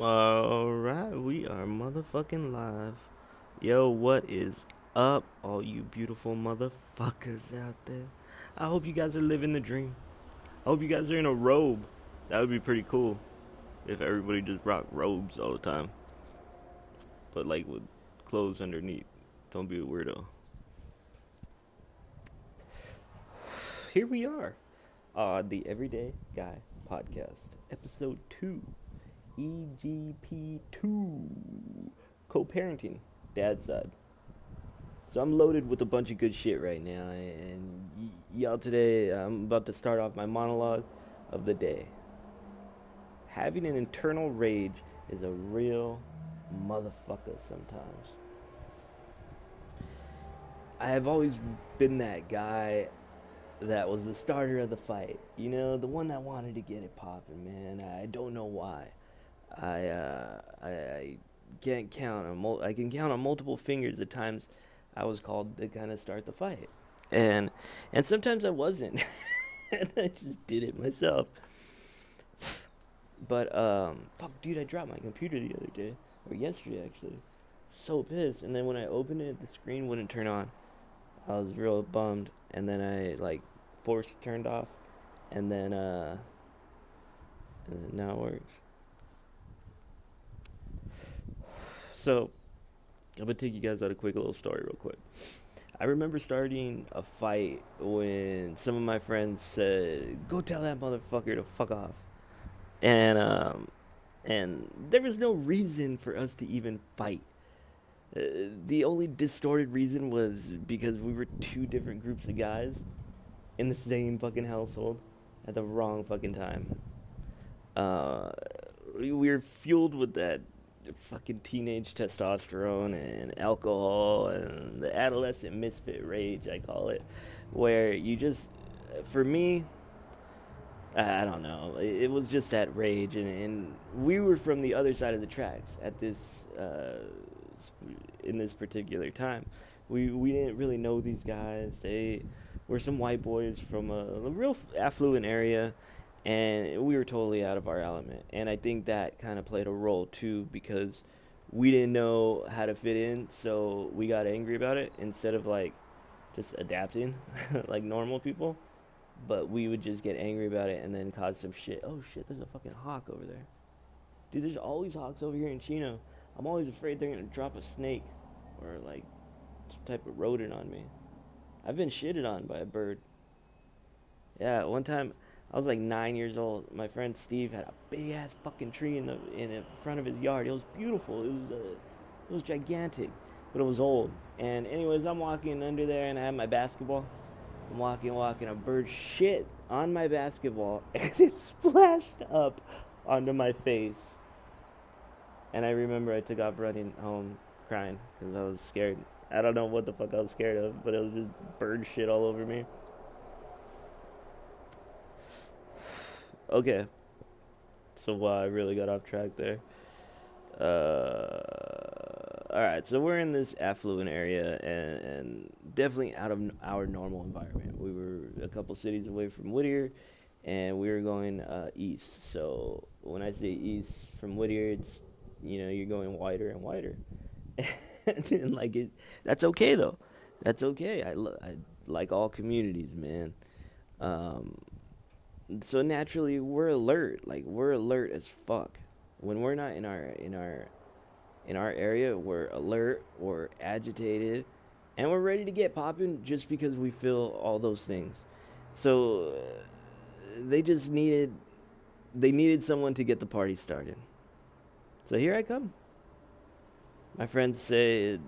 Alright, we are motherfucking live. Yo, what is up, all you beautiful motherfuckers out there? I hope you guys are living the dream. I hope you guys are in a robe. That would be pretty cool if everybody just rocked robes all the time, but like with clothes underneath. Don't be a weirdo. Here we are, the Everyday Guy Podcast, episode 2, EGP 2, co-parenting, dad's side. So I'm loaded with a bunch of good shit right now, and y'all today, I'm about to start off my monologue of the day. Having an internal rage is a real motherfucker sometimes. I have always been that guy that was the starter of the fight. You know, the one that wanted to get it popping, man. I don't know why. I can't count on I can count on multiple fingers the times I was called to kind of start the fight, and sometimes I wasn't, and I just did it myself. But fuck, dude, I dropped my computer the other day, or yesterday actually. So pissed, and then when I opened it, the screen wouldn't turn on. I was real bummed, and then I like force turned off, and then now it works. So I'm gonna take you guys on a quick little story real quick. I remember starting a fight when some of my friends said, "Go tell that motherfucker to fuck off," and there was no reason for us to even fight. The only distorted reason was because we were two different groups of guys in the same fucking household at the wrong fucking time. Uh, we were fueled with that fucking teenage testosterone and alcohol and the adolescent misfit rage, I call it, where you just, for me, I don't know, it was just that rage, and we were from the other side of the tracks at this, in this particular time. We didn't really know these guys. They were some white boys from a real affluent area, and we were totally out of our element. And I think that kind of played a role too, because we didn't know how to fit in, so we got angry about it instead of like just adapting like normal people. But we would just get angry about it and then cause some shit. Oh shit, there's a fucking hawk over there. Dude, there's always hawks over here in Chino. I'm always afraid they're gonna drop a snake or like some type of rodent on me. I've been shitted on by a bird. Yeah, one time I was like 9 years old. My friend Steve had a big ass fucking tree in the front of his yard. It was beautiful. It was gigantic, but it was old. And anyways, I'm walking under there and I have my basketball. I'm walking. A bird shit on my basketball and it splashed up onto my face. And I remember I took off running home crying because I was scared. I don't know what the fuck I was scared of, but it was just bird shit all over me. Okay, so I really got off track there. All right, so we're in this affluent area and definitely out of our normal environment. We were a couple cities away from Whittier, and we were going east. So when I say east from Whittier, it's, you know, you're going wider and wider. And like it, that's okay though. That's okay. I like all communities, man. Um, so naturally we're alert. Like we're alert as fuck. When we're not in our area, we're alert, we're agitated, and we're ready to get popping just because we feel all those things. So they just needed someone to get the party started. So here I come. My friends said,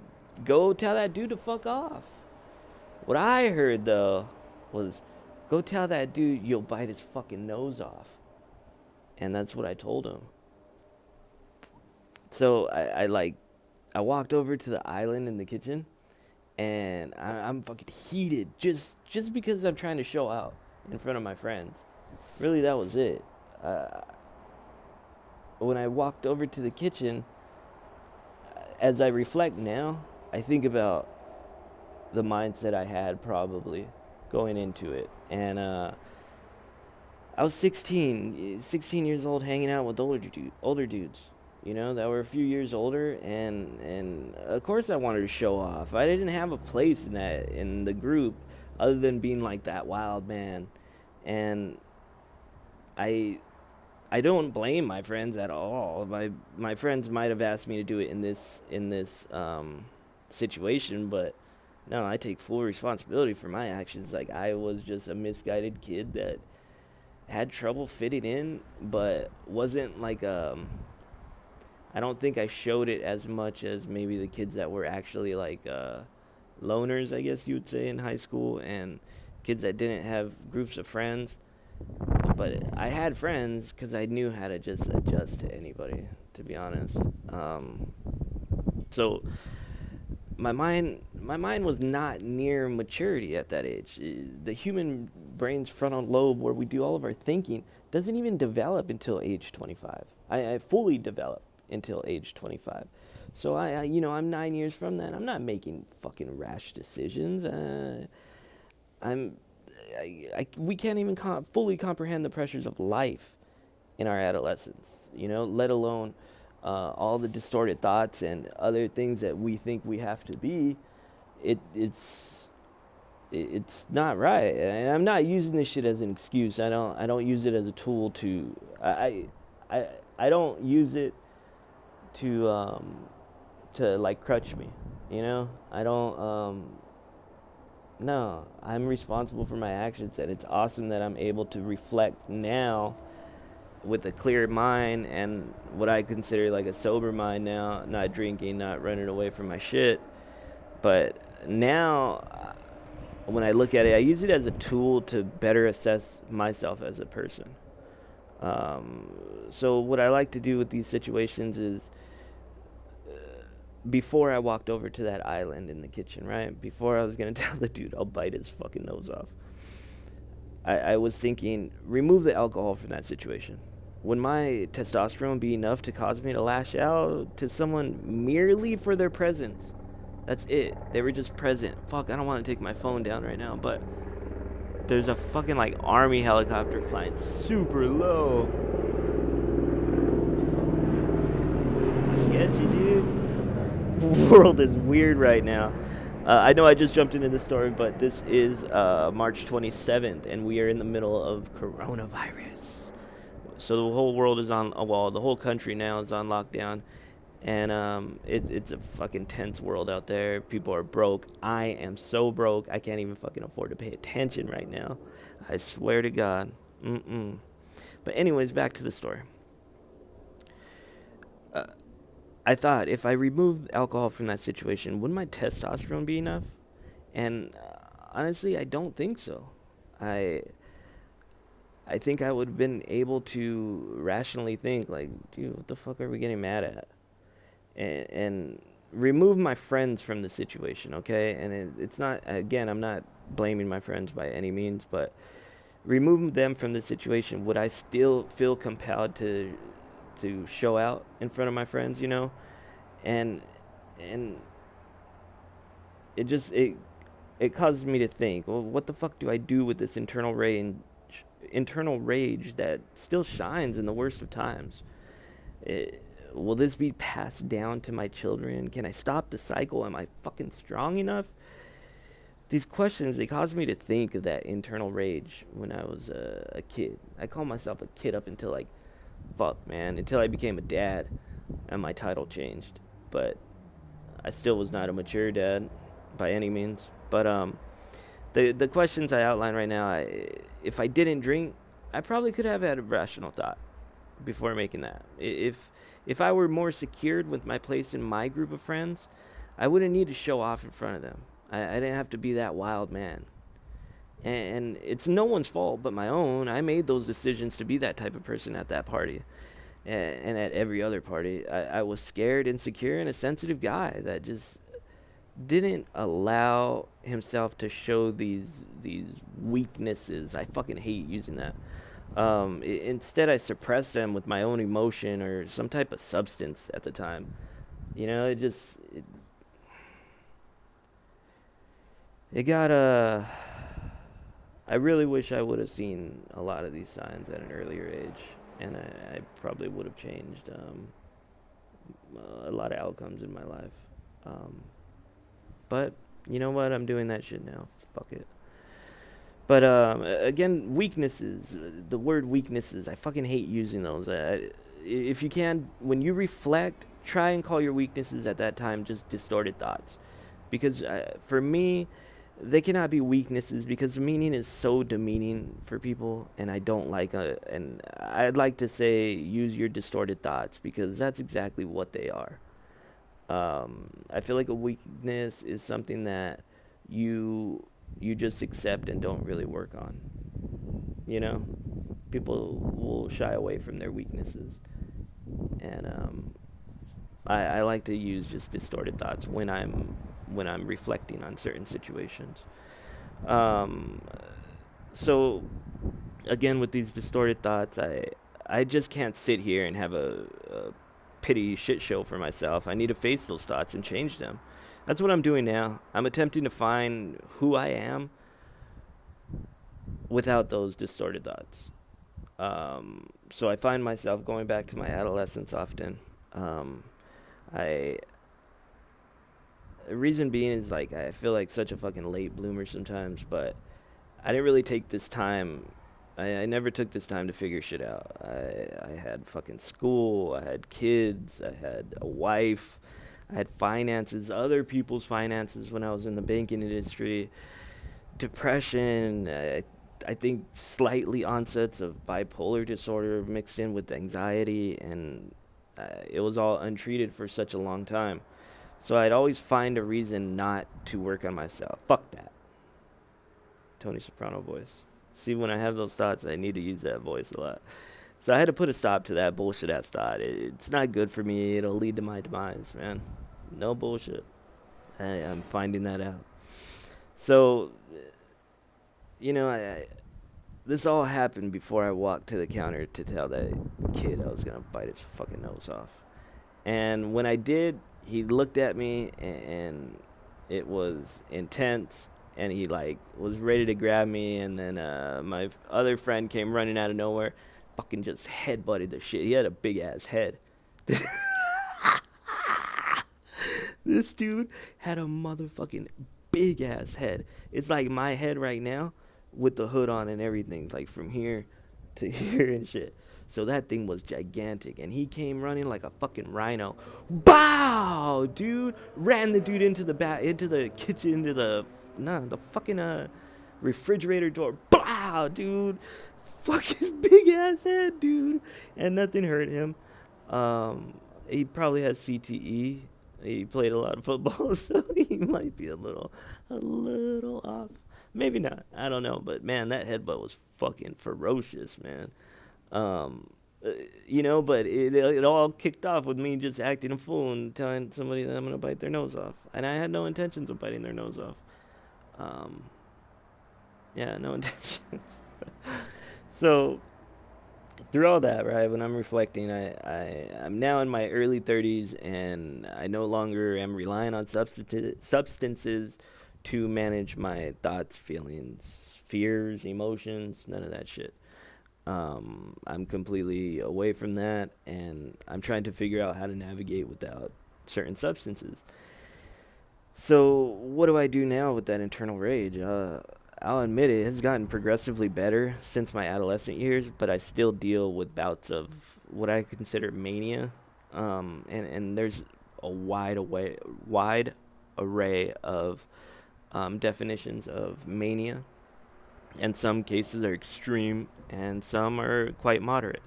"Go tell that dude to fuck off." What I heard though was, "Go tell that dude you'll bite his fucking nose off." And that's what I told him. So I walked over to the island in the kitchen, and I'm fucking heated just because I'm trying to show out in front of my friends. Really, that was it. When I walked over to the kitchen, as I reflect now, I think about the mindset I had probably going into it. And I was 16 years old hanging out with older dudes. that were a few years older, and of course I wanted to show off. I didn't have a place in the group other than being like that wild man. And I I don't blame my friends at all. My friends might have asked me to do it in this situation, but no, I take full responsibility for my actions. Like, I was just a misguided kid that had trouble fitting in, but wasn't like I don't think I showed it as much as maybe the kids that were actually like loners, I guess you would say, in high school, and kids that didn't have groups of friends. But I had friends because I knew how to just adjust to anybody, to be honest. So my mind was not near maturity at that age. The human brain's frontal lobe, where we do all of our thinking, doesn't even develop until age 25. I fully develop until age 25. So I'm 9 years from that. I'm not making fucking rash decisions. I'm we can't even fully comprehend the pressures of life in our adolescence, let alone all the distorted thoughts and other things that we think we have to be. It's not right, and I'm not using this shit as an excuse. I don't use it as a tool to I don't use it to like crutch me, I don't no, I'm responsible for my actions, and it's awesome that I'm able to reflect now with a clear mind and what I consider like a sober mind now, not drinking, not running away from my shit. But now, when I look at it, I use it as a tool to better assess myself as a person. So what I like to do with these situations is, before I walked over to that island in the kitchen, right? Before I was going to tell the dude I'll bite his fucking nose off, I was thinking, remove the alcohol from that situation. Would my testosterone be enough to cause me to lash out to someone merely for their presence? That's it. They were just present. Fuck, I don't want to take my phone down right now, but there's a fucking like army helicopter flying super low. Fuck. Sketchy, dude. World is weird right now. I know I just jumped into the story, but this is March 27th, and we are in the middle of coronavirus. So the whole world is on a wall. The whole country now is on lockdown, and it's a fucking tense world out there. People are broke. I am so broke. I can't even fucking afford to pay attention right now. I swear to God. But anyways, back to the story. I thought, if I remove alcohol from that situation, wouldn't my testosterone be enough? And honestly, I don't think so. I I think I would have been able to rationally think, like, dude, what the fuck are we getting mad at? And remove my friends from the situation, okay? And it's not, again, I'm not blaming my friends by any means, but remove them from the situation. Would I still feel compelled to show out in front of my friends? And and it causes me to think, well, what the fuck do I do with this internal rage that still shines in the worst of times? Will this be passed down to my children? Can I stop the cycle? Am I fucking strong enough? These questions, they caused me to think of that internal rage when I was a kid. I call myself a kid up until, like, fuck, man, until I became a dad and my title changed. But I still was not a mature dad by any means. But the questions I outline right now, if I didn't drink, I probably could have had a rational thought before making that. If I were more secured with my place in my group of friends, I wouldn't need to show off in front of them. I didn't have to be that wild man. And it's no one's fault but my own. I made those decisions to be that type of person at that party. And at every other party. I was scared, insecure, and a sensitive guy that just didn't allow himself to show these weaknesses. I fucking hate using that. Instead, I suppressed them with my own emotion or some type of substance at the time. It got I really wish I would have seen a lot of these signs at an earlier age, and I probably would have changed. a lot of outcomes in my life. Um, but you know what? I'm doing that shit now. Fuck it. But again, weaknesses. The word weaknesses. I fucking hate using those. If you can, when you reflect, try and call your weaknesses at that time just distorted thoughts. Because for me, they cannot be weaknesses because the meaning is so demeaning for people, and I don't like. And I'd like to say use your distorted thoughts because that's exactly what they are. I feel like a weakness is something that you you just accept and don't really work on. You know, people will shy away from their weaknesses, and I like to use just distorted thoughts when I'm reflecting on certain situations. Um, so again, with these distorted thoughts, I just can't sit here and have a pity shit show for myself. I need to face those thoughts and change them. That's what I'm doing now. I'm attempting to find who I am without those distorted thoughts. So I find myself going back to my adolescence often. Um, I The reason being is like I feel like such a fucking late bloomer sometimes, but I didn't really take this time. I never took this time to figure shit out. I had fucking school, I had kids, I had a wife, I had finances, other people's finances when I was in the banking industry, depression, I think slightly onsets of bipolar disorder mixed in with anxiety, and it was all untreated for such a long time. So I'd always find a reason not to work on myself. Fuck that. Tony Soprano voice. See, when I have those thoughts, I need to use that voice a lot. So I had to put a stop to that bullshit ass thought. It's not good for me. It'll lead to my demise, man. No bullshit. I'm finding that out. So, this all happened before I walked to the counter to tell that kid I was gonna bite his fucking nose off. And when I did, he looked at me and it was intense, and he like was ready to grab me, and then my other friend came running out of nowhere, fucking just headbutted the shit. He had a big ass head. This dude had a motherfucking big ass head. It's like my head right now with the hood on and everything, like from here to here and shit. So that thing was gigantic, and he came running like a fucking rhino. Bow, dude! Ran the dude into the kitchen, the fucking refrigerator door. Bow, dude! Fucking big ass head, dude, and nothing hurt him. He probably has CTE. He played a lot of football, so he might be a little off. Maybe not. I don't know. But man, that headbutt was fucking ferocious, man. Um, but it all kicked off with me just acting a fool and telling somebody that I'm gonna bite their nose off, and I had no intentions of biting their nose off. Um, yeah, no intentions. So through all that, right, when I'm reflecting, I'm now in my early 30s, and I no longer am relying on substances to manage my thoughts, feelings, fears, emotions, none of that shit. I'm completely away from that, and I'm trying to figure out how to navigate without certain substances. So what do I do now with that internal rage? I'll admit it has gotten progressively better since my adolescent years, but I still deal with bouts of what I consider mania. And there's a wide array of definitions of mania, and some cases are extreme, and some are quite moderate.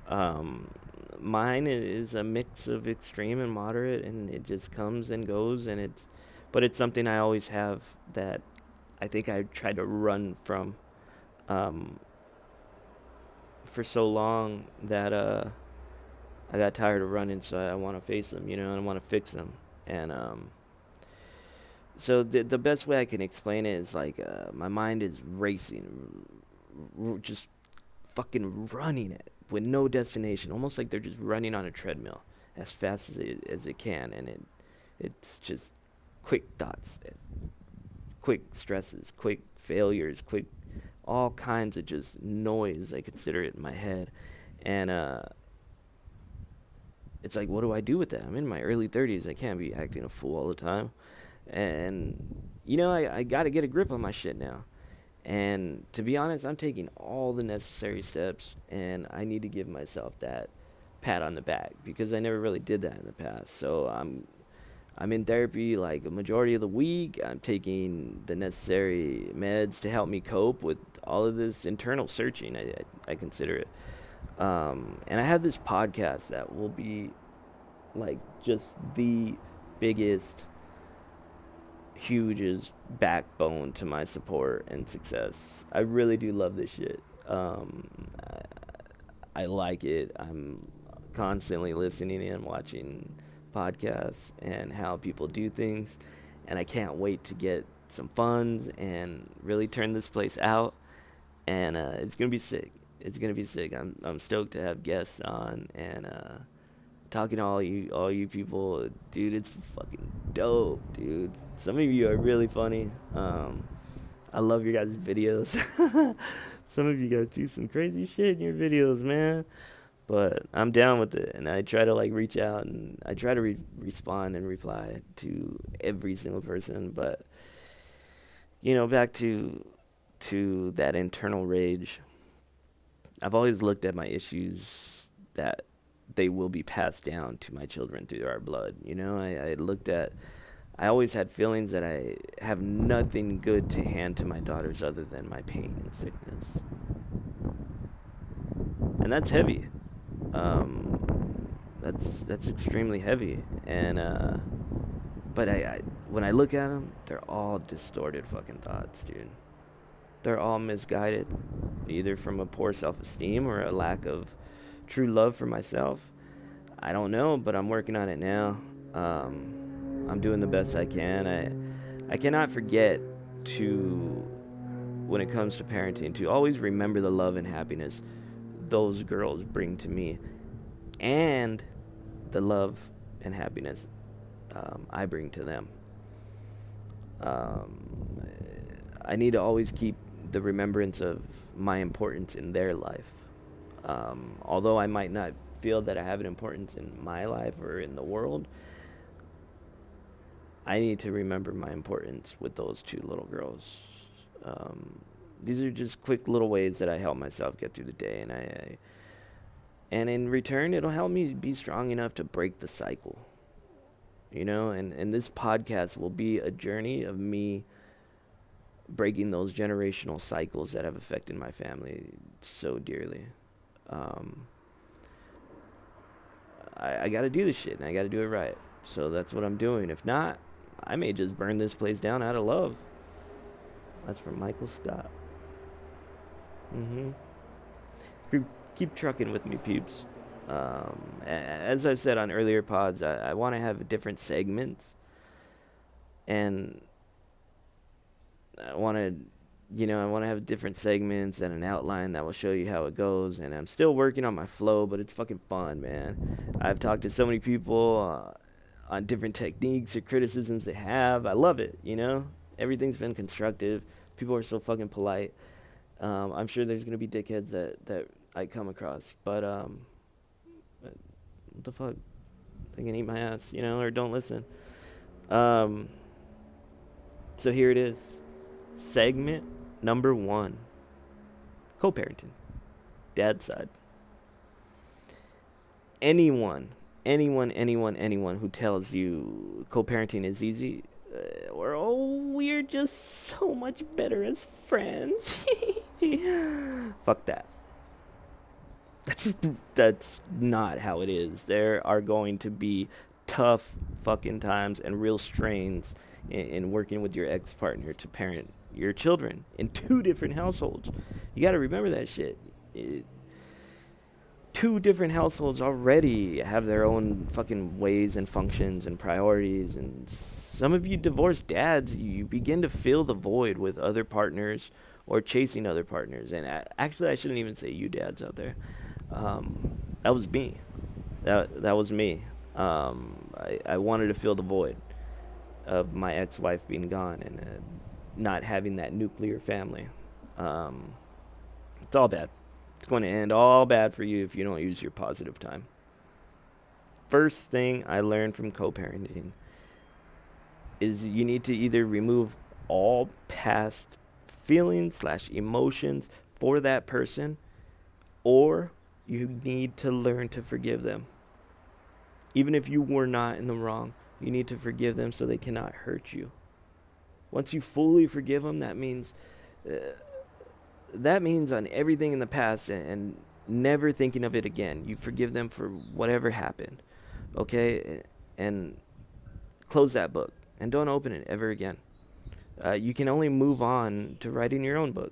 Um, Mine is a mix of extreme and moderate, and it just comes and goes, but it's something I always have that I think I tried to run from um, for so long that I got tired of running, so I want to face them, and I want to fix them. And so the best way I can explain it is like my mind is racing, just fucking running it with no destination, almost like they're just running on a treadmill as fast as it can, and it's just quick thoughts, quick stresses, quick failures, quick all kinds of just noise. I consider it in my head, and it's like, what do I do with that? I'm in my early 30s. I can't be acting a fool all the time. And, I got to get a grip on my shit now. And to be honest, I'm taking all the necessary steps, and I need to give myself that pat on the back because I never really did that in the past. So I'm in therapy like a majority of the week. I'm taking the necessary meds to help me cope with all of this internal searching. I consider it. And I have this podcast that will be like just the biggest, hugest backbone to my support and success. I really do love this shit. I like it. I'm constantly listening and watching podcasts and how people do things, and I can't wait to get some funds and really turn this place out. And it's gonna be sick. It's gonna be sick. I'm stoked to have guests on and talking to all you people, dude. It's fucking dope, dude. Some of you are really funny. I love your guys' videos. Some of you guys do some crazy shit in your videos, man. But I'm down with it, and I try to like reach out, and I try to respond and reply to every single person. But back to that internal rage. I've always looked at my issues that they will be passed down to my children through our blood. I always had feelings that I have nothing good to hand to my daughters other than my pain and sickness. And that's heavy. That's extremely heavy. And, but when I look at them, they're all distorted fucking thoughts, dude. They're all misguided, either from a poor self-esteem or a lack of true love for myself. I don't know, but I'm working on it now. I'm doing the best I can. I cannot forget to, when it comes to parenting, to always remember the love and happiness those girls bring to me, and the love and happiness I bring to them. I need to always keep the remembrance of my importance in their life. Although I might not feel that I have an importance in my life or in the world, I need to remember my importance with those two little girls. These are just quick little ways that I help myself get through the day, and in return, it'll help me be strong enough to break the cycle. And this podcast will be a journey of me breaking those generational cycles that have affected my family so dearly. I got to do this shit, and I got to do it right. So that's what I'm doing. If not, I may just burn this place down out of love. That's from Michael Scott. Keep trucking with me, peeps. As I've said on earlier pods, I want to have different segments, and I want to have different segments and an outline that will show you how it goes. And I'm still working on my flow, but it's fucking fun, man. I've talked to so many people on different techniques or criticisms they have. I love it, Everything's been constructive. People are so fucking polite. I'm sure there's gonna be dickheads that I come across, but what the fuck? They can eat my ass, or don't listen. So here it is. Segment number 1. Co-parenting. Dad's side. Anyone who tells you co-parenting is easy, we're just so much better as friends. Fuck that. That's not how it is. There are going to be tough fucking times and real strains in working with your ex-partner to parent your children in 2 different households. You got to remember that shit. 2 different households already have their own fucking ways and functions and priorities, and some of you divorced dads, you begin to fill the void with other partners or chasing other partners. And actually, I shouldn't even say you dads out there. That was me. That was me. I wanted to fill the void of my ex-wife being gone and not having that nuclear family. It's all bad. It's going to end all bad for you if you don't use your positive time. first thing I learned from co-parenting is you need to either remove all past feelings slash emotions for that person, or you need to learn to forgive them. Even if you were not in the wrong, you need to forgive them so they cannot hurt you. Once you fully forgive them, uh, that means on everything in the past, and never thinking of it again. You forgive them for whatever happened, okay? And close that book and don't open it ever again. You can only move on to writing your own book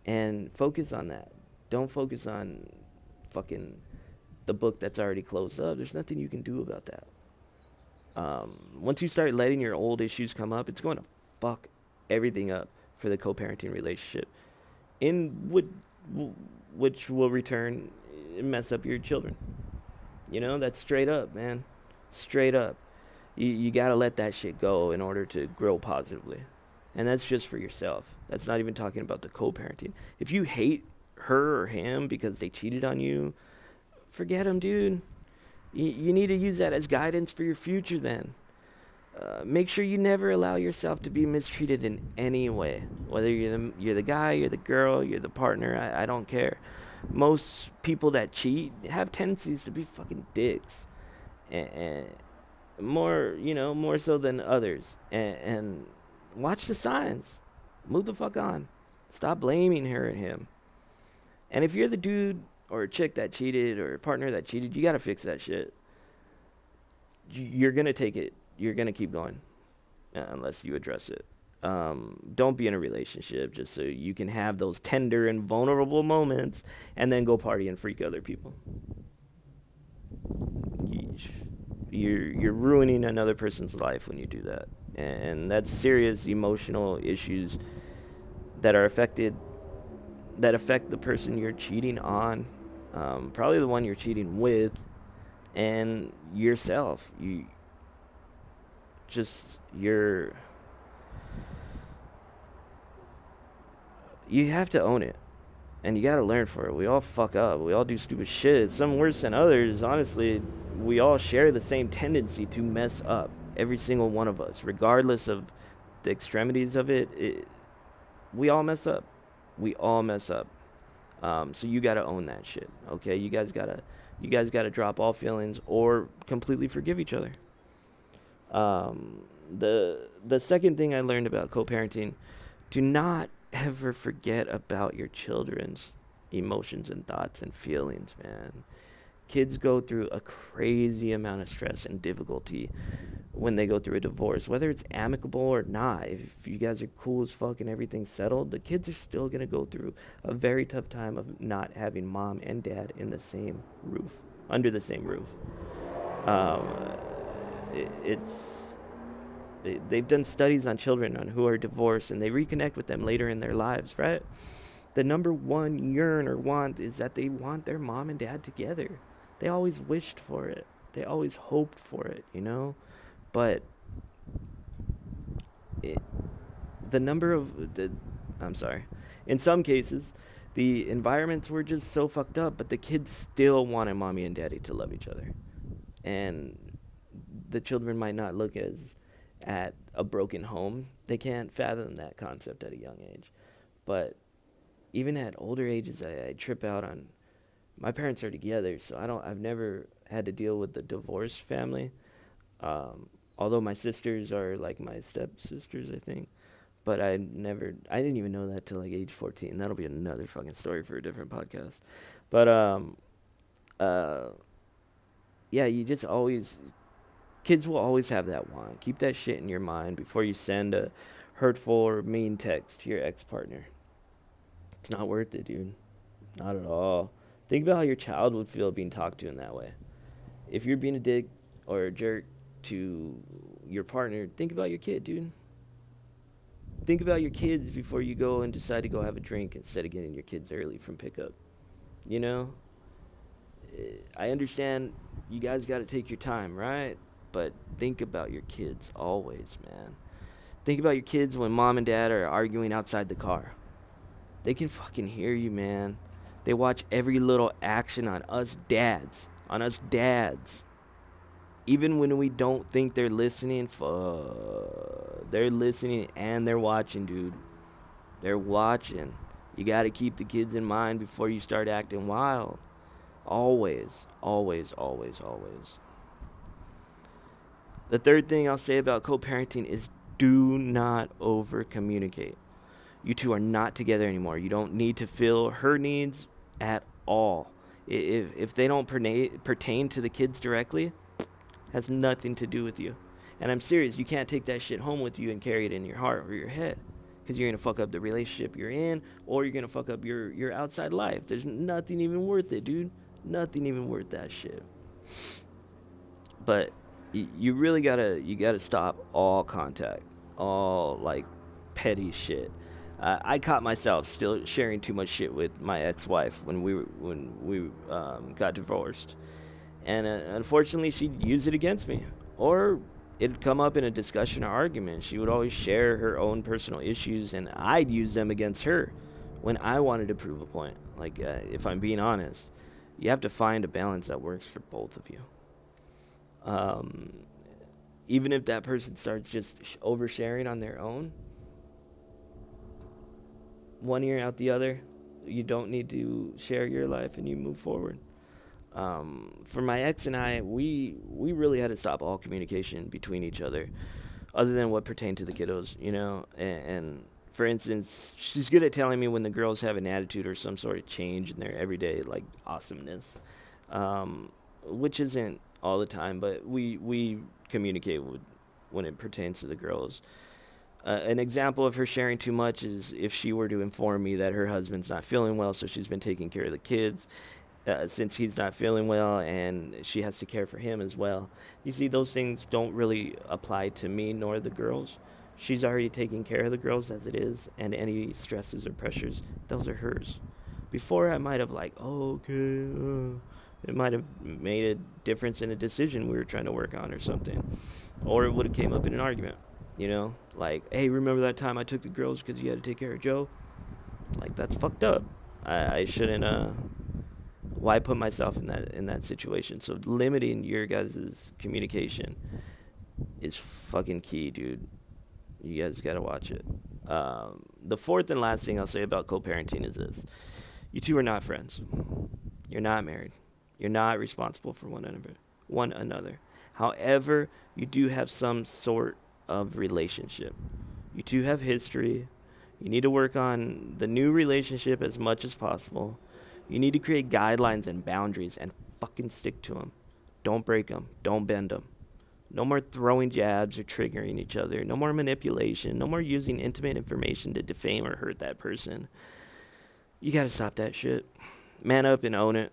and focus on that. Don't focus on fucking the book that's already closed up. There's nothing you can do about that. Once you start letting your old issues come up, it's going to fuck everything up for the co-parenting relationship, which will return and mess up your children. That's straight up, man. Straight up. You got to let that shit go in order to grow positively. And that's just for yourself. That's not even talking about the co-parenting. If you hate her or him because they cheated on you, forget them, dude. You need to use that as guidance for your future then. Make sure you never allow yourself to be mistreated in any way. Whether you're the guy, you're the girl, you're the partner, I don't care. Most people that cheat have tendencies to be fucking dicks. And more so than others. And watch the signs. Move the fuck on. Stop blaming her and him. And if you're the dude or a chick that cheated or a partner that cheated, you got to fix that shit. You're going to take it. You're going to keep going unless you address it. Don't be in a relationship just so you can have those tender and vulnerable moments and then go party and freak other people. You're ruining another person's life when you do that. And that's serious emotional issues that affect the person you're cheating on, probably the one you're cheating with, and yourself. You have to own it, and you got to learn for it. We all fuck up. We all do stupid shit, some worse than others. Honestly, we all share the same tendency to mess up, every single one of us, regardless of the extremities of it. We all mess up. So you got to own that shit. Okay, you guys gotta drop all feelings or completely forgive each other. The second thing I learned about co-parenting: do not ever forget about your children's emotions and thoughts and feelings, man. Kids go through a crazy amount of stress and difficulty when they go through a divorce, whether it's amicable or not. If you guys are cool as fuck and everything's settled, the kids are still going to go through a very tough time of not having mom and dad in the same roof, under the same roof. They've done studies on children on who are divorced, and they reconnect with them later in their lives, right? The number one yearn or want is that they want their mom and dad together. They always wished for it. They always hoped for it, But in some cases, the environments were just so fucked up, but the kids still wanted mommy and daddy to love each other. And the children might not look at a broken home. They can't fathom that concept at a young age. But even at older ages, I trip out on, my parents are together, so I've never had to deal with the divorced family. Although my sisters are like my stepsisters, I think. But I didn't even know that till like age 14. That'll be another fucking story for a different podcast. But, yeah, kids will always have that want. Keep that shit in your mind before you send a hurtful or mean text to your ex-partner. It's not worth it, dude. Not at all. Think about how your child would feel being talked to in that way. If you're being a dick or a jerk to your partner, think about your kid, dude. Think about your kids before you go and decide to go have a drink instead of getting your kids early from pickup. I understand you guys got to take your time, right? But think about your kids always, man. Think about your kids when mom and dad are arguing outside the car. They can fucking hear you, man. They watch every little action on us dads. Even when we don't think they're listening, they're listening and they're watching, dude. They're watching. You got to keep the kids in mind before you start acting wild. Always, always, always, always. The third thing I'll say about co-parenting is do not over communicate. You two are not together anymore. You don't need to fill her needs at all. If they don't pertain to the kids directly, has nothing to do with you. And I'm serious, you can't take that shit home with you and carry it in your heart or your head, because you're going to fuck up the relationship you're in, or you're going to fuck up your outside life. There's nothing even worth it, dude. Nothing even worth that shit. But you really gotta stop all contact, all like petty shit. I caught myself still sharing too much shit with my ex-wife when we got divorced, and unfortunately she'd use it against me, or it'd come up in a discussion or argument. She would always share her own personal issues, and I'd use them against her when I wanted to prove a point. Like, if I'm being honest, you have to find a balance that works for both of you. Even if that person starts just oversharing on their own, one ear out the other, you don't need to share your life, and you move forward. For my ex and I, we really had to stop all communication between each other, other than what pertained to the kiddos, you know. And for instance, she's good at telling me when the girls have an attitude or some sort of change in their everyday like awesomeness, which isn't all the time, but we communicate when it pertains to the girls. An example of her sharing too much is if she were to inform me that her husband's not feeling well, so she's been taking care of the kids since he's not feeling well, and she has to care for him as well. You see, those things don't really apply to me nor the girls. She's already taking care of the girls as it is, and any stresses or pressures, those are hers. Before, I might have like, oh, okay, it might have made a difference in a decision we were trying to work on or something, or it would have came up in an argument. You know, like, hey, remember that time I took the girls because you had to take care of Joe? Like, that's fucked up. I shouldn't. Why put myself in that situation? So limiting your guys' communication is fucking key, dude. You guys gotta watch it. The fourth and last thing I'll say about co-parenting is this: you two are not friends. You're not married. You're not responsible for one another. However, you do have some sort of relationship. You two have history. You need to work on the new relationship as much as possible. You need to create guidelines and boundaries and fucking stick to them. Don't break them. Don't bend them. No more throwing jabs or triggering each other. No more manipulation. No more using intimate information to defame or hurt that person. You gotta stop that shit. Man up and own it.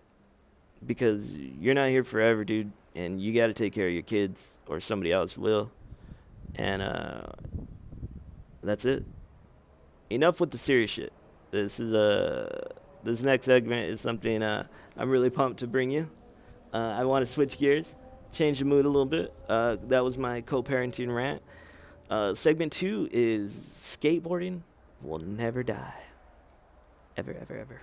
Because you're not here forever, dude. And you gotta take care of your kids, or somebody else will. And that's it. Enough with the serious shit. This next segment is something I'm really pumped to bring you. I want to switch gears, change the mood a little bit. That was my co-parenting rant. Segment 2 is skateboarding will never die. Ever, ever, ever.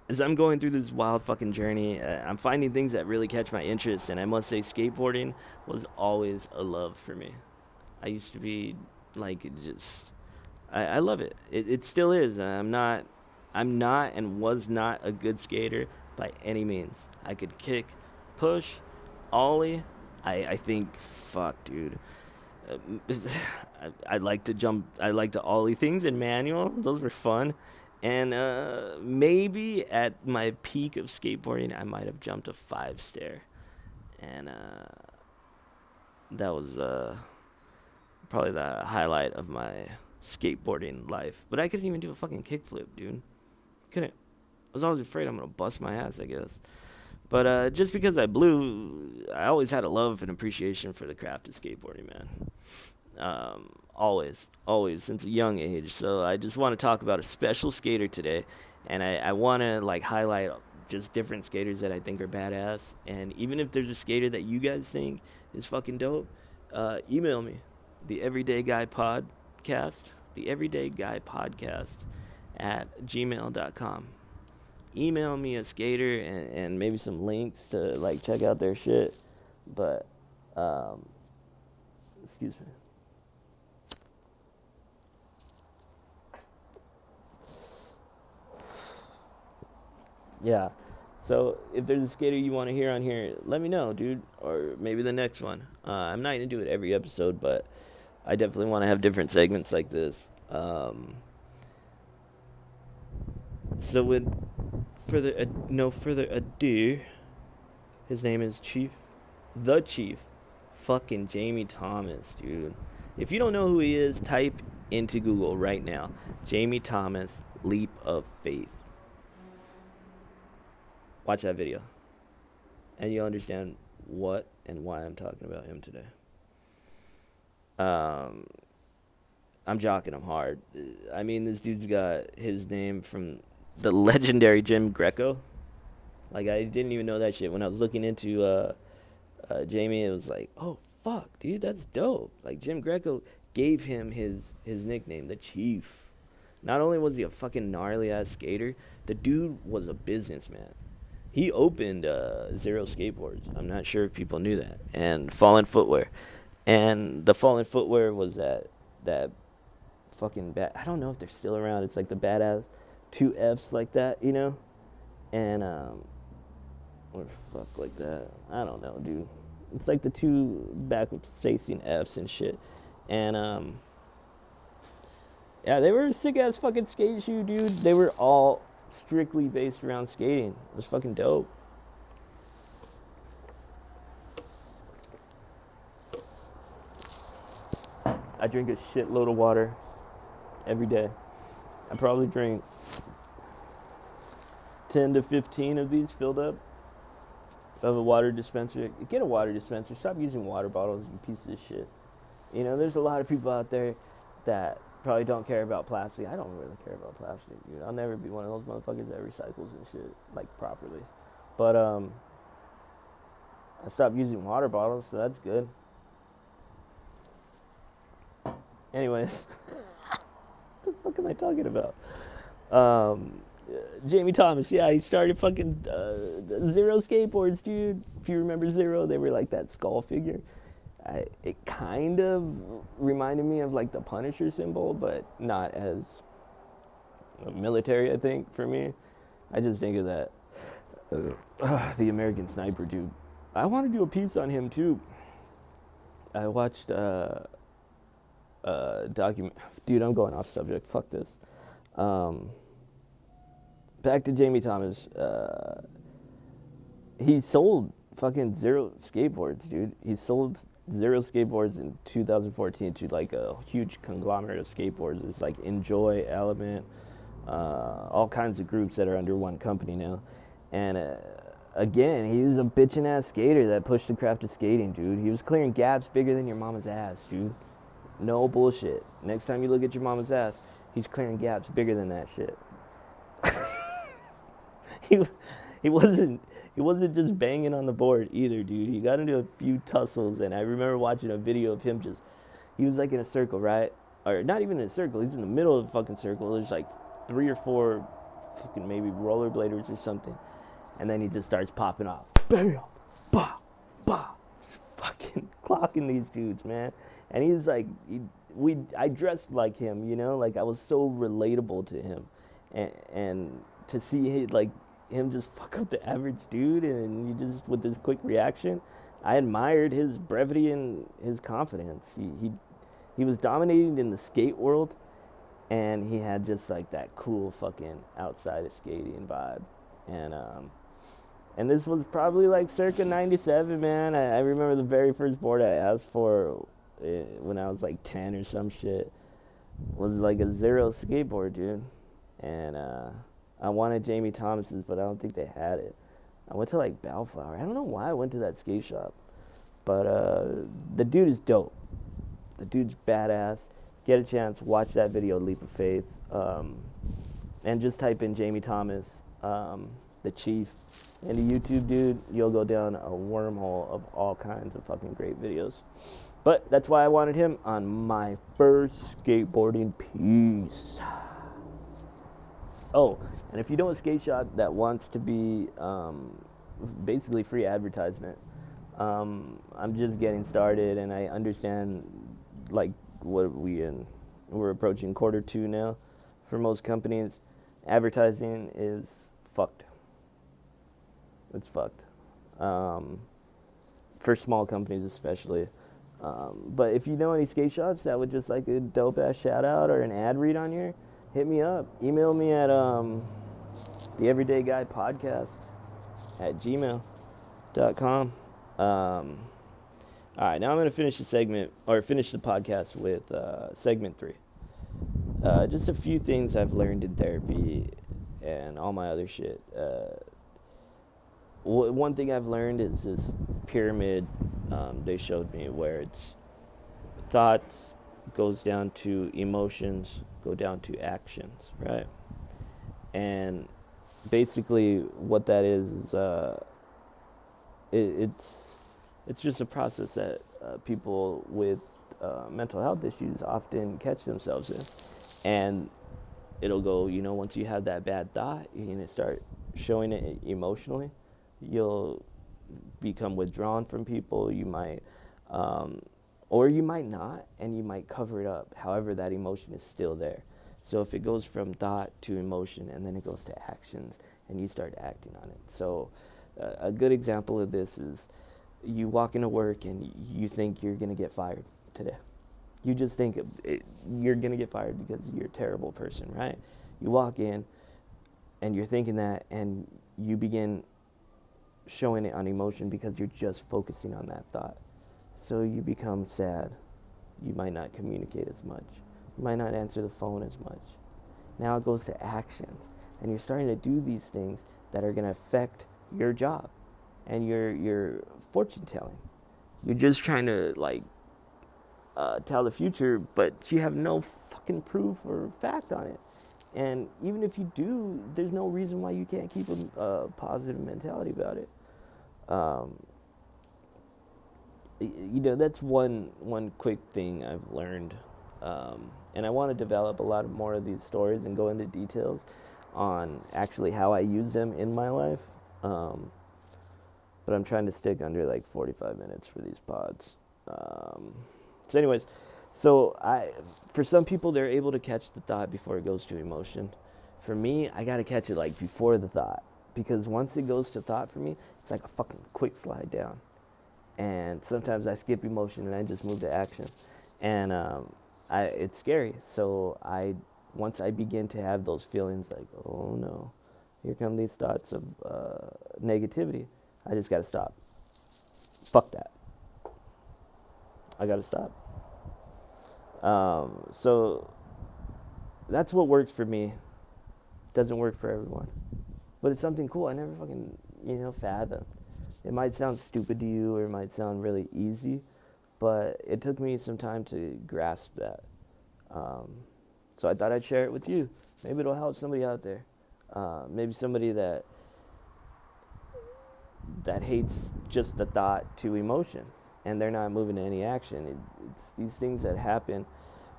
As I'm going through this wild fucking journey, I'm finding things that really catch my interest, and I must say skateboarding was always a love for me. I used to be like, I love it. It still is. I'm not and was not a good skater by any means. I could kick, push, ollie. I think, fuck, dude. I like to jump. I like to ollie things in manual. Those were fun. And maybe at my peak of skateboarding, I might have jumped a 5-stair. And that was probably the highlight of my skateboarding life. But I couldn't even do a fucking kickflip, dude. Couldn't. I was always afraid I'm going to bust my ass, I guess. But just because I blew, I always had a love and appreciation for the craft of skateboarding, man. Always, since a young age. So I just want to talk about a special skater today. And I want to, like, highlight just different skaters that I think are badass. And even if there's a skater that you guys think is fucking dope, email me. The Everyday Guy Podcast at gmail.com. email me a skater and maybe some links to like check out their shit. But excuse me. Yeah. So if there's a skater you want to hear on here, let me know, dude. Or maybe the next one. I'm not gonna do it every episode, but I definitely want to have different segments like this. So with no further ado, his name is the Chief, fucking Jamie Thomas, dude. If you don't know who he is, type into Google right now, Jamie Thomas, Leap of Faith. Watch that video, and you'll understand what and why I'm talking about him today. I'm jocking him hard. I mean, this dude's got his name from the legendary Jim Greco. Like, I didn't even know that shit. When I was looking into Jamie, it was like, oh, fuck, dude, that's dope. Like, Jim Greco gave him his nickname, the Chief. Not only was he a fucking gnarly-ass skater, the dude was a businessman. He opened Zero Skateboards. I'm not sure if people knew that. And Fallen Footwear. And the Fallen Footwear was that fucking I don't know if they're still around. It's like the badass 2 Fs like that, you know? And, what the fuck like that? I don't know, dude. It's like the 2 backward-facing Fs and shit. And, yeah, they were a sick-ass fucking skate shoe, dude. They were all strictly based around skating. It was fucking dope. I drink a shitload of water every day. I probably drink 10 to 15 of these filled up of a water dispenser. Get a water dispenser. Stop using water bottles, you piece of shit. You know, there's a lot of people out there that probably don't care about plastic. I don't really care about plastic, dude. I'll never be one of those motherfuckers that recycles and shit, like, properly. But, I stopped using water bottles, so that's good. Anyways, what the fuck am I talking about? Jamie Thomas, yeah, he started fucking Zero Skateboards, dude. If you remember Zero, they were like that skull figure. It kind of reminded me of like the Punisher symbol, but not as military, I think, for me. I just think of that, the American Sniper, dude. I want to do a piece on him, too. I watched document. Dude, I'm going off subject. Fuck this. Back to Jamie Thomas. He sold fucking Zero Skateboards, dude. He sold Zero Skateboards in 2014 to like a huge conglomerate of skateboards. It's like Enjoy, Element, all kinds of groups that are under one company now. And again, he was a bitchin' ass skater that pushed the craft of skating, dude. He was clearing gaps bigger than your mama's ass, dude. No bullshit. Next time you look at your mama's ass, he's clearing gaps bigger than that shit. He wasn't just banging on the board either, dude. He got into a few tussles, and I remember watching a video of him he was like in a circle, right? Or not even in a circle, he's in the middle of the fucking circle. There's like 3 or 4 fucking maybe rollerbladers or something. And then he just starts popping off. Bam! Bah! Bah! Fucking clocking these dudes, man. And he's like, I dressed like him, you know? Like, I was so relatable to him. And to see him just fuck up the average dude, and you just, with this quick reaction, I admired his brevity and his confidence. He was dominating in the skate world, and he had just like that cool fucking outside of skating vibe. And this was probably like circa 97, man. I remember the very first board I asked for when I was like 10 or some shit was like a Zero skateboard, dude. And I wanted Jamie Thomas's, but I don't think they had it. I went to like Bellflower. I don't know why I went to that skate shop. But the dude is dope. The dude's badass. Get a chance, watch that video, Leap of Faith. And just type in Jamie Thomas, the Chief, into YouTube, dude. You'll go down a wormhole of all kinds of fucking great videos. But that's why I wanted him on my first skateboarding piece. Oh, and if you know a skate shop that wants to be basically free advertisement, I'm just getting started, and I understand like what we're approaching quarter 2 now. For most companies, advertising is fucked. It's fucked. Um, for small companies especially. But if you know any skate shops that would just like a dope ass shout out or an ad read on here, hit me up. Email me at the Everyday Guy Podcast at gmail.com. All right, now I'm gonna finish the segment or finish the podcast with segment 3. Just a few things I've learned in therapy and all my other shit. One thing I've learned is this pyramid they showed me where it's thoughts goes down to emotions, go down to actions, right? And basically what that is it's just a process that people with mental health issues often catch themselves in. And it'll go, once you have that bad thought, you're going to start showing it emotionally. You'll become withdrawn from people. You might, or you might not, and you might cover it up. However, that emotion is still there. So if it goes from thought to emotion, and then it goes to actions, and you start acting on it. So a good example of this is you walk into work and you think you're going to get fired today. You just think you're going to get fired because you're a terrible person, right? You walk in and you're thinking that, and you begin showing it on emotion because you're just focusing on that thought. So you become sad. You might not communicate as much. You might not answer the phone as much. Now it goes to actions, and you're starting to do these things that are going to affect your job and your fortune telling. You're just trying to tell the future, but you have no fucking proof or fact on it. And even if you do, there's no reason why you can't keep a positive mentality about it. That's one quick thing I've learned. And I want to develop a lot more of these stories and go into details on actually how I use them in my life. But I'm trying to stick under 45 minutes for these pods. So anyways, for some people, they're able to catch the thought before it goes to emotion. For me, I got to catch it before the thought, because once it goes to thought for me, it's like a fucking quick slide down. And sometimes I skip emotion and I just move to action. And it's scary. So once I begin to have those feelings oh no, here come these thoughts of negativity, I just got to stop. Fuck that. I got to stop. So that's what works for me. Doesn't work for everyone. But it's something cool I never fucking, fathom. It might sound stupid to you, or it might sound really easy, but it took me some time to grasp that. So I thought I'd share it with you. Maybe it'll help somebody out there. Maybe somebody that hates just the thought to emotion, and they're not moving to any action. It's these things that happen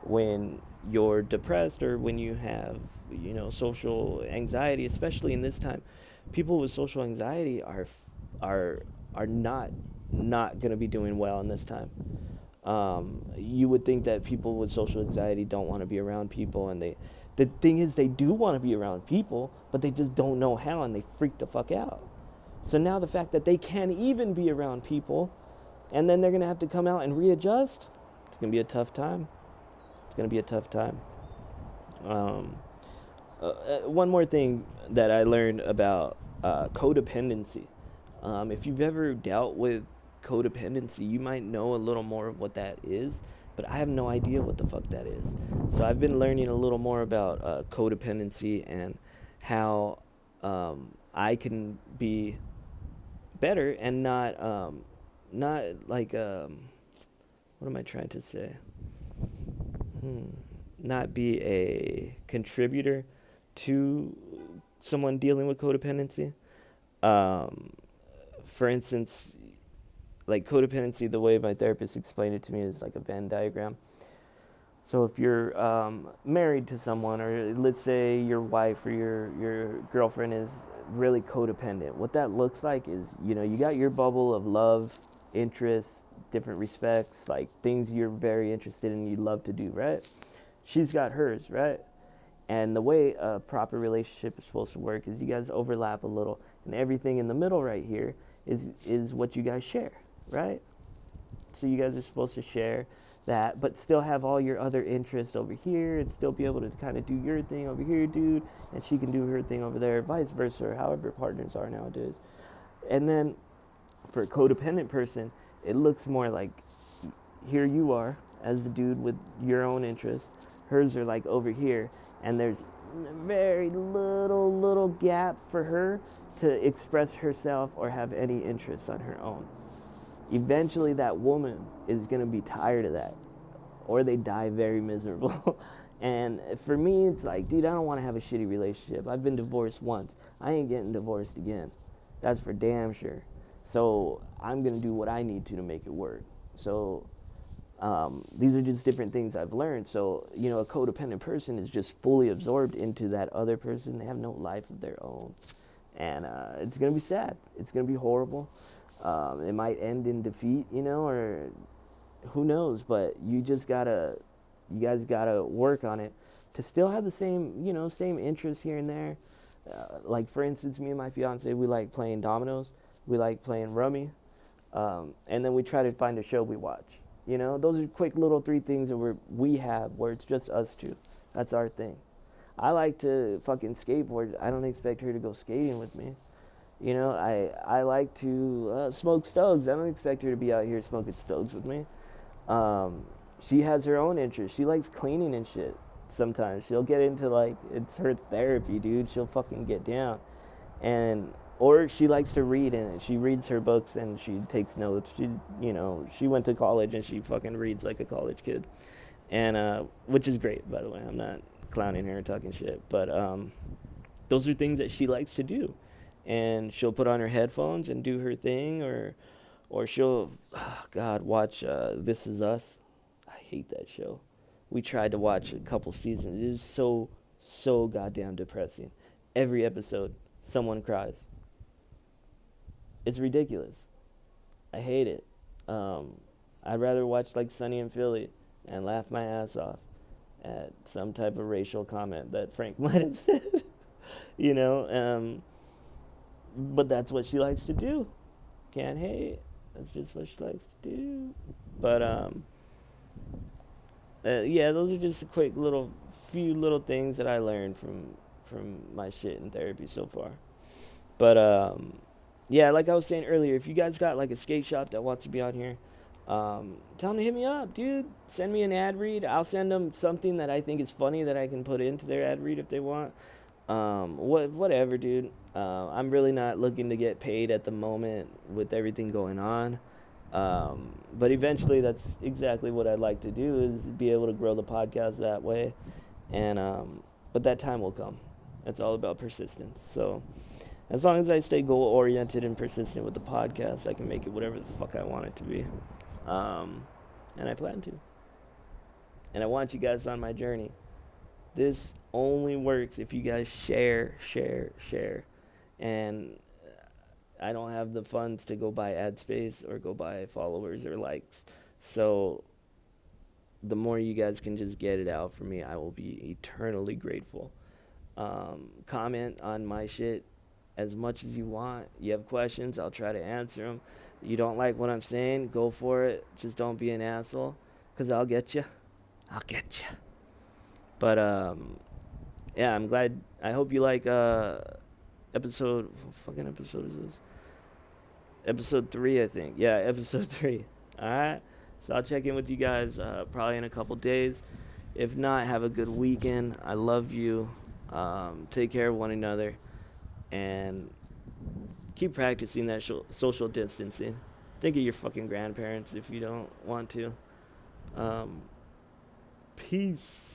when you're depressed, or when you have, social anxiety, especially in this time. People with social anxiety are not going to be doing well in this time. You would think that people with social anxiety don't want to be around people, and the thing is, they do want to be around people, but they just don't know how, and they freak the fuck out. So now the fact that they can't even be around people, and then they're going to have to come out and readjust, it's going to be a tough time. It's going to be a tough time. One more thing that I learned about codependency. If you've ever dealt with codependency, you might know a little more of what that is, but I have no idea what the fuck that is. So I've been learning a little more about codependency and how I can be better and not what am I trying to say? Not be a contributor to someone dealing with codependency. For instance, codependency, the way my therapist explained it to me is like a Venn diagram. So if you're married to someone, or let's say your wife or your girlfriend is really codependent, what that looks like is, you got your bubble of love, interests, different respects, like things you're very interested in, you love to do, right? She's got hers, right? And the way a proper relationship is supposed to work is you guys overlap a little, and everything in the middle right here is what you guys share, right? So you guys are supposed to share that, but still have all your other interests over here, and still be able to kind of do your thing over here, dude, and she can do her thing over there, vice versa, or however partners are nowadays. And then for a codependent person, it looks more like here you are as the dude with your own interests, hers are like over here, and there's very little gap for her to express herself or have any interests on her own. Eventually that woman is going to be tired of that, or they die very miserable. And for me, it's like, dude, I don't want to have a shitty relationship. I've been divorced once. I ain't getting divorced again. That's for damn sure. So I'm going to do what I need to make it work. So these are just different things I've learned. So, a codependent person is just fully absorbed into that other person. They have no life of their own. And it's going to be sad. It's going to be horrible. It might end in defeat, or who knows. But you guys gotta work on it to still have the same interests here and there. Like, for instance, me and my fiance, we like playing dominoes. We like playing rummy. And then we try to find a show we watch. Those are quick little 3 things that we have where it's just us two. That's our thing. I like to fucking skateboard. I don't expect her to go skating with me. I like to smoke stoves. I don't expect her to be out here smoking stoves with me. She has her own interests. She likes cleaning and shit. Sometimes she'll get into, like, it's her therapy, dude. She'll fucking get down. Or she likes to read, and she reads her books and she takes notes. She went to college and she fucking reads like a college kid. And which is great, by the way. I'm not clowning her and talking shit, but those are things that she likes to do. And she'll put on her headphones and do her thing, or she'll, watch This Is Us. I hate that show. We tried to watch a couple seasons. It is so goddamn depressing. Every episode, someone cries. It's ridiculous. I hate it. I'd rather watch like Sunny in Philly and laugh my ass off at some type of racial comment that Frank might have said. But that's what she likes to do. Can't hate. That's just what she likes to do. But those are just a quick few little things that I learned from my shit in therapy so far. But like I was saying earlier, if you guys got like a skate shop that wants to be on here, tell them to hit me up, dude. Send me an ad read. I'll send them something that I think is funny that I can put into their ad read if they want. Whatever, dude. I'm really not looking to get paid at the moment with everything going on. But eventually that's exactly what I'd like to do, is be able to grow the podcast that way. And, but that time will come. It's all about persistence. So as long as I stay goal oriented and persistent with the podcast, I can make it whatever the fuck I want it to be. And I plan to. And I want you guys on my journey. This only works if you guys share. And I don't have the funds to go buy ad space or go buy followers or likes. So the more you guys can just get it out for me, I will be eternally grateful. Comment on my shit as much as you want. You have questions, I'll try to answer them. You don't like what I'm saying, go for it. Just don't be an asshole, because I'll get you. But I'm glad. I hope you like episode. What fucking episode is this? Episode 3, I think. Yeah, episode 3. All right. So I'll check in with you guys probably in a couple days. If not, have a good weekend. I love you. Take care of one another, and keep practicing that social distancing. Think of your fucking grandparents if you don't want to. Peace.